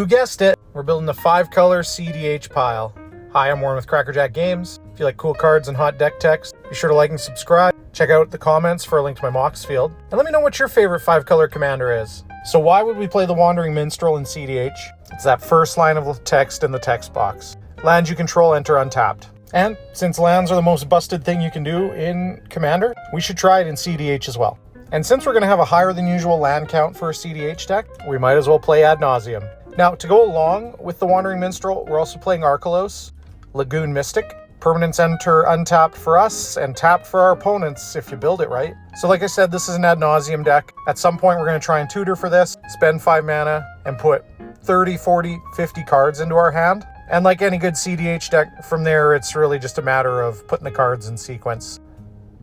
You guessed it, we're building a 5-color cEDH pile. Hi, I'm Warren with Crackerjack Games. If you like cool cards and hot deck text, be sure to like and subscribe. Check out the comments for a link to my Mox field. And let me know what your favorite 5-color commander is. So why would we play the Wandering Minstrel in cEDH? It's that first line of text in the text box. Lands you control enter untapped. And since lands are the most busted thing you can do in Commander, we should try it in cEDH as well. And since we're going to have a higher than usual land count for a cEDH deck, we might as well play Ad Nauseam. Now, to go along with the Wandering Minstrel, we're also playing Arkelos, Lagoon Mystic. Permanents enter untapped for us and tapped for our opponents if you build it right. So like I said, this is an Ad Nauseam deck. At some point, we're going to try and tutor for this, spend 5 mana, and put 30, 40, 50 cards into our hand. And like any good cEDH deck, from there, it's really just a matter of putting the cards in sequence.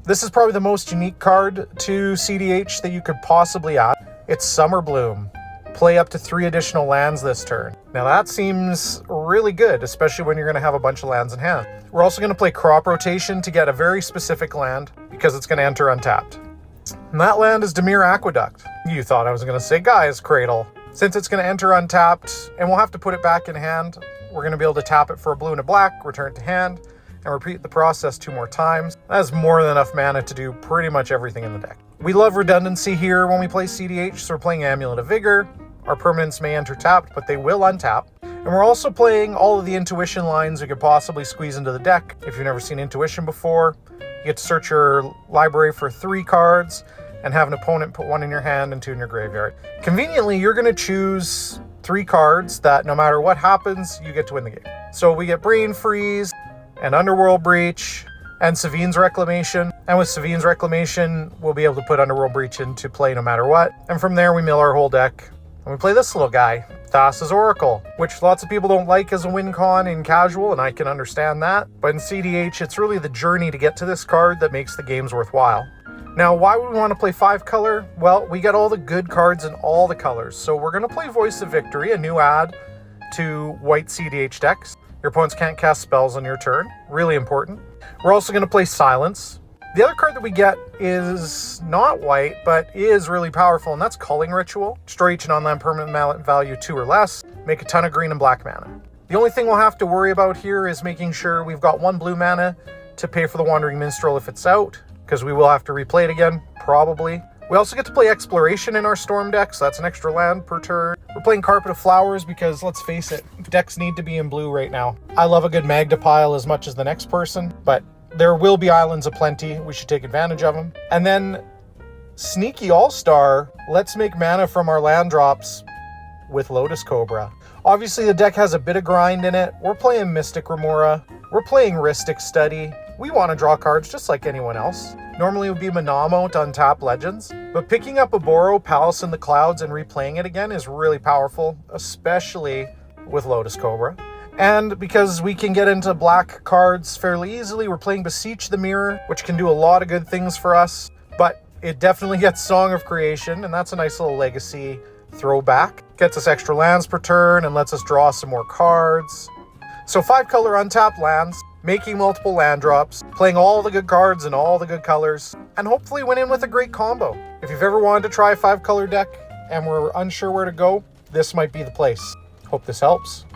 This is probably the most unique card to cEDH that you could possibly add. It's Summer Bloom. Play up to 3 additional lands this turn. Now that seems really good, especially when you're going to have a bunch of lands in hand. We're also going to play Crop Rotation to get a very specific land because it's going to enter untapped. And that land is Dimir Aqueduct. You thought I was going to say Gaia's Cradle. Since it's going to enter untapped and we'll have to put it back in hand, we're going to be able to tap it for a blue and a black, return it to hand, and repeat the process 2 more times. That has more than enough mana to do pretty much everything in the deck. We love redundancy here when we play cEDH, so we're playing Amulet of Vigor. Our permanents may enter tapped, but they will untap. And we're also playing all of the intuition lines we could possibly squeeze into the deck. If you've never seen intuition before, you get to search your library for 3 cards and have an opponent put 1 in your hand and 2 in your graveyard. Conveniently, you're going to choose 3 cards that no matter what happens, you get to win the game. So we get Brain Freeze and Underworld Breach and Savine's Reclamation. And with Savine's Reclamation, we'll be able to put Underworld Breach into play no matter what. And from there, we mill our whole deck. And we play this little guy, Thassa's Oracle, which lots of people don't like as a win con in casual, and I can understand that. But in cEDH, it's really the journey to get to this card that makes the games worthwhile. Now, why would we want to play 5-color? Well, we get all the good cards in all the colors. So we're going to play Voice of Victory, a new add to white cEDH decks. Your opponents can't cast spells on your turn. Really important. We're also going to play Silence. The other card that we get is not white, but is really powerful, and that's Culling Ritual. Destroy each non-land permanent value 2 or less. Make a ton of green and black mana. The only thing we'll have to worry about here is making sure we've got 1 blue mana to pay for the Wandering Minstrel if it's out, because we will have to replay it again, probably. We also get to play Exploration in our Storm deck, so that's an extra land per turn. We're playing Carpet of Flowers because, let's face it, decks need to be in blue right now. I love a good Magda pile as much as the next person, but there will be islands aplenty. We should take advantage of them. And then Sneaky All-Star, let's make mana from our land drops with Lotus Cobra. Obviously, the deck has a bit of grind in it. We're playing Mystic Remora. We're playing Rhystic Study. We want to draw cards just like anyone else. Normally it would be Manamo to untap Legends, but picking up a Boro, Palace in the Clouds, and replaying it again is really powerful, especially with Lotus Cobra. And because we can get into black cards fairly easily, we're playing Beseech the Mirror, which can do a lot of good things for us, but it definitely gets Song of Creation, and that's a nice little legacy throwback. Gets us extra lands per turn and lets us draw some more cards. So 5-color untapped lands, making multiple land drops, playing all the good cards in all the good colors, and hopefully winning with a great combo. If you've ever wanted to try a 5-color deck and were unsure where to go, this might be the place. Hope this helps.